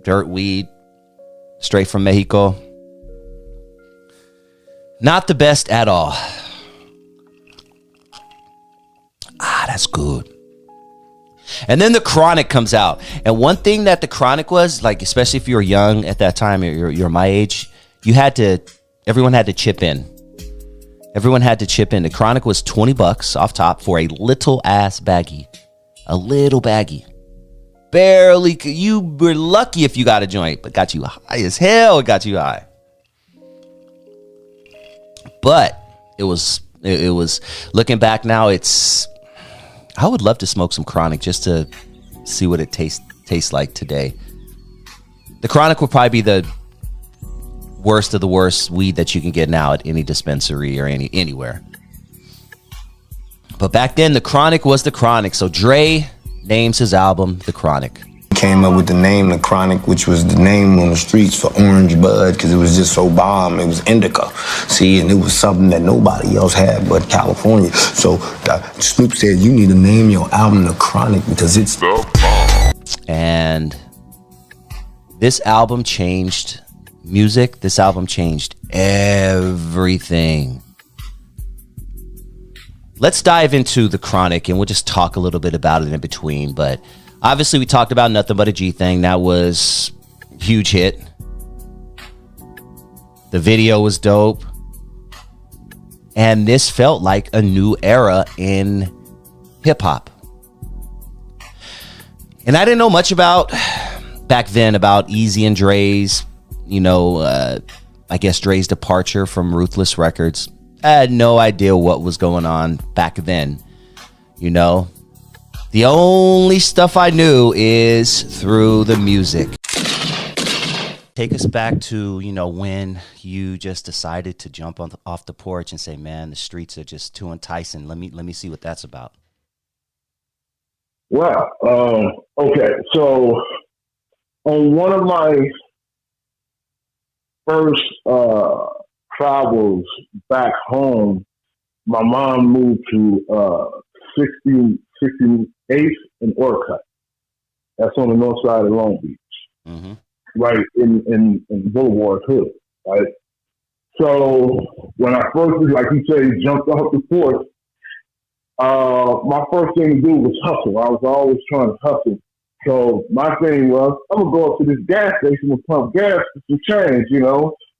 Dirt weed. Straight from Mexico. Not the best at all. Ah, that's good. And then the Chronic comes out. And one thing that the Chronic was, like, especially if you were young at that time, you're my age, everyone had to chip in. Everyone had to chip in. The Chronic was $20 off top for a little ass baggie. A little baggie. Barely. You were lucky if you got a joint, but got you high as hell. It got you high. But it was looking back now, I would love to smoke some Chronic just to see what it tastes like today. The Chronic would probably be the worst of the worst weed that you can get now at any dispensary or anywhere. But back then, the Chronic was the Chronic. So Dre names his album The Chronic. Came up with the name The Chronic, which was the name on the streets for orange bud, because it was just so bomb. It was indica, see, and it was something that nobody else had but California. So Snoop said, you need to name your album The Chronic because it's the bomb. And this album changed music. This album changed everything. Let's dive into The Chronic, and we'll just talk a little bit about it in between. But obviously, we talked about Nothing But a G Thing. That was a huge hit. The video was dope. And this felt like a new era in hip-hop. And I didn't know much about, back then, about Easy and Dre's, I guess Dre's departure from Ruthless Records. I had no idea what was going on back then, The only stuff I knew is through the music. Take us back to, when you just decided to jump off the porch and say, man, the streets are just too enticing. Let me see what that's about. Wow. Okay. So on one of my first travels back home, my mom moved to 68th and Orcutt. That's on the north side of Long Beach, right in Boulevard Hood, right? So when I first, like you said, jumped off the porch, my first thing to do was hustle. I was always trying to hustle. So my thing was, I'm going to go up to this gas station and pump gas for some change,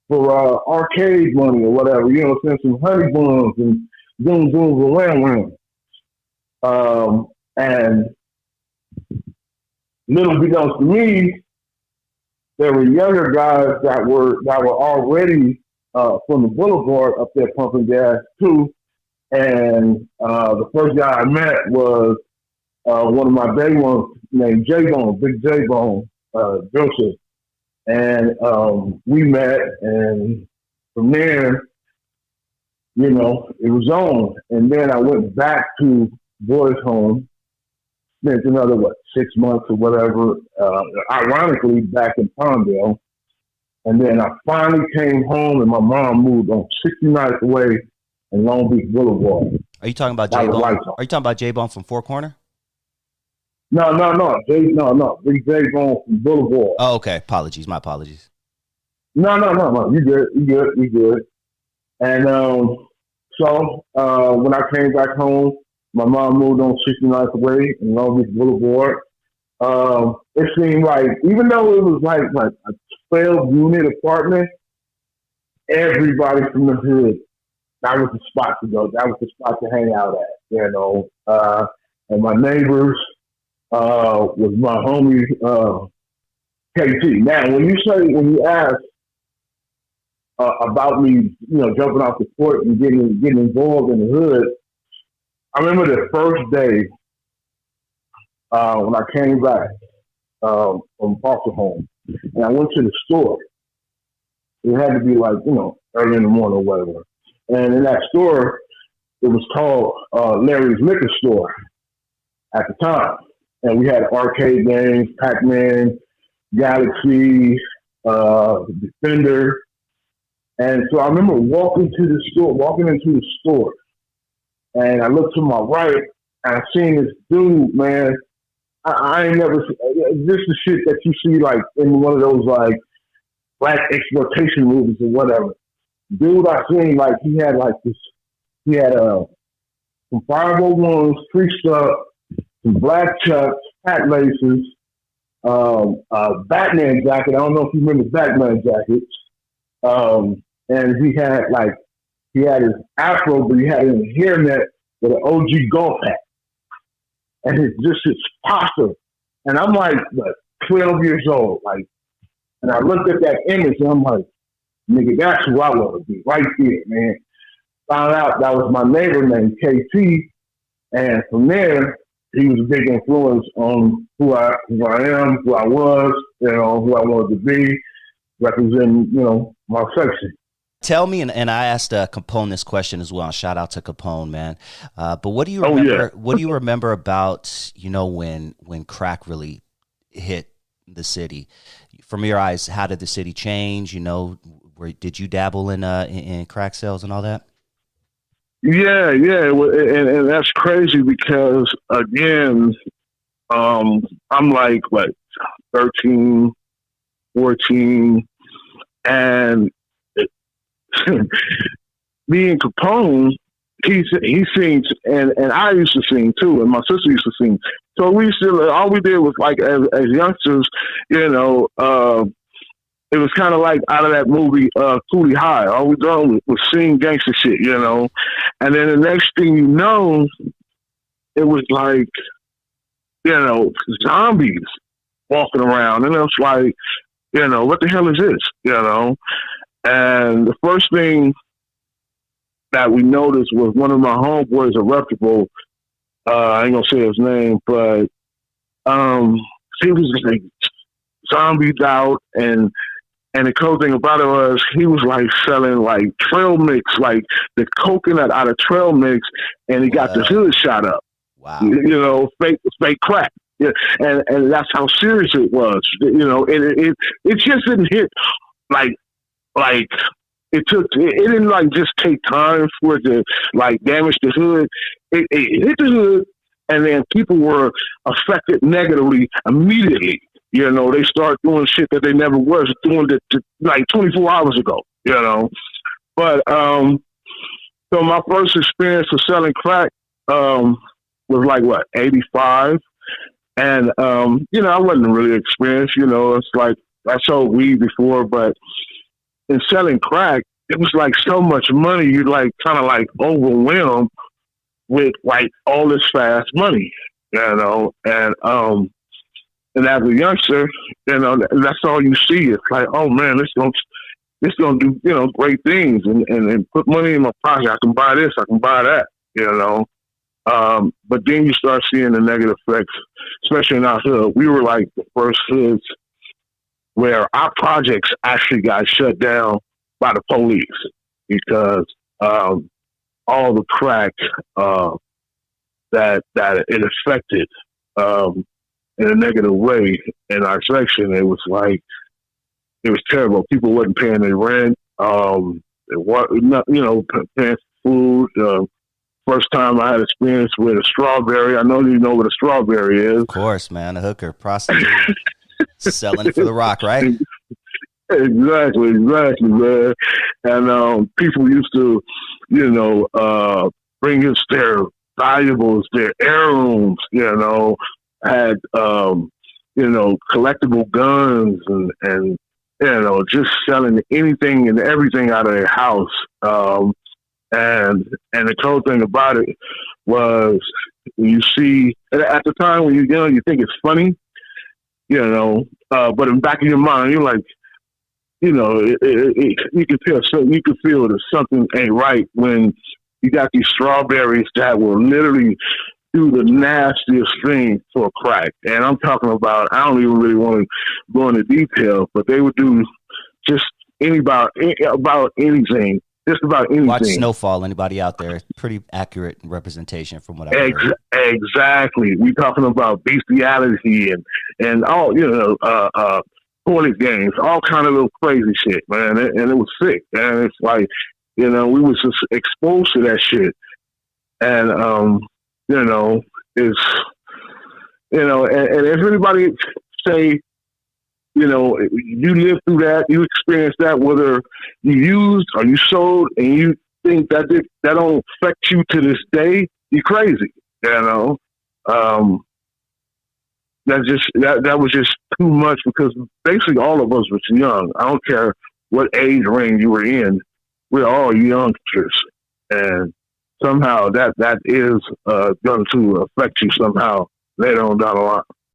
for arcade money or whatever, send some honey buns and zoom zooms and wham. And little beknownst to me, there were younger guys that were already from the boulevard up there pumping gas too. And the first guy I met was one of my day ones named J-Bone, Big J-Bone, Joseph. And we met, and from there, it was on. And then I went back to boys' home, spent another, 6 months or whatever, ironically back in Palmdale. And then I finally came home, and my mom moved on 69th Way and Long Beach Boulevard. Are you talking about J-Bone? Are you talking about J-Bone from Four Corner? No. Big J-Bone from Boulevard. Oh, okay. Apologies. My apologies. No. You good. And so when I came back home, my mom moved on 69th Way and Long Beach Boulevard. It seemed like, even though it was like a 12-unit apartment, everybody from the hood, that was the spot to go. That was the spot to hang out at, and my neighbors was my homie, KT. Now, when you ask about me, jumping off the porch and getting involved in the hood, I remember the first day when I came back from foster home, and I went to the store. It had to be like, early in the morning or whatever. And in that store, it was called Larry's Liquor Store at the time. And we had arcade games, Pac-Man, Galaxy, Defender. And so I remember walking into the store, and I looked to my right, and I seen this dude, man. I ain't never, this is shit that you see like in one of those like black exploitation movies or whatever. Dude, I seen like he had some 501s creased up, some black chucks, hat laces, Batman jacket. I don't know if you remember Batman jackets. And he had his afro, but he had it in a hairnet with an OG golf hat. And his posture. And I'm like 12 years old. And I looked at that image and I'm like, nigga, that's who I want to be right there, man. Found out that was my neighbor named KT. And from there, he was a big influence on who I am, who I was, who I wanted to be, representing, my section. Tell me, and I asked Capone this question as well. Shout out to Capone, man. But what do you remember? Yeah. What do you remember about when crack really hit the city? From your eyes, how did the city change? Did you dabble in crack sales and all that? Yeah, and that's crazy because again, I'm like 13, 14, and me and Capone, he sings, and I used to sing too, and my sister used to sing. So we still, all we did was as youngsters, it was kind of like out of that movie, Coolie High. All we done was sing gangster shit, And then the next thing you know, it was like, zombies walking around, and it was like, what the hell is this, And the first thing that we noticed was one of my homeboys, a reputable, I ain't gonna say his name, but he was like zombied out, and the cool thing about it was he was like selling like trail mix, like the coconut out of trail mix, and he got the hood shot up. Wow. You know, fake crack. Yeah, and that's how serious it was. You know, it just didn't hit like it didn't like just take time for it to like damage the hood. It hit the hood, and then people were affected negatively immediately. You know, they start doing shit that they never was doing like 24 hours ago. You know, but so my first experience of selling crack was like what 85. And, you know, I wasn't really experienced, you know, it's like I sold weed before, but in selling crack, it was like so much money, you'd like kind of like overwhelmed with like all this fast money, you know, and as a youngster, you know, that's all you see. It's like, oh man, this gonna do, you know, great things and put money in my pocket. I can buy this, I can buy that, you know. But then you start seeing the negative effects, especially in our hood. We were like the first hoods where our projects actually got shut down by the police because all the crack that it affected in a negative way in our section. It was terrible. People wasn't paying their rent. It was not, you know, paying for food. First time I had experience with a strawberry. I know you know what a strawberry is. Of course, man. A hooker, prostitute, selling it for the rock, right? Exactly, man. And people used to, you know, bring us their valuables, their heirlooms, you know, had, you know, collectible guns and, you know, just selling anything and everything out of their house. And the cool thing about it was you see, at the time when you're young, you think it's funny, you know, but in the back of your mind, you're like, you know, you can feel that something ain't right when you got these strawberries that will literally do the nastiest thing for crack. And I'm talking about, I don't even really want to go into detail, but they would do just about anything. Just about anything. Watch Snowfall. Anybody out there? Pretty accurate representation from what I heard. Exactly. We talking about bestiality and all, you know, toilet games, all kind of little crazy shit, man. And it was sick. And it's like, you know, we was just exposed to that shit. And you know, it's, you know, and if anybody say, you know, you lived through that, you experienced that, whether you used or you sold, and you think that don't affect you to this day, you're crazy. You know, that was just too much because basically all of us was young. I don't care what age range you were in, we're all youngsters, and somehow that is going to affect you somehow later on down the line.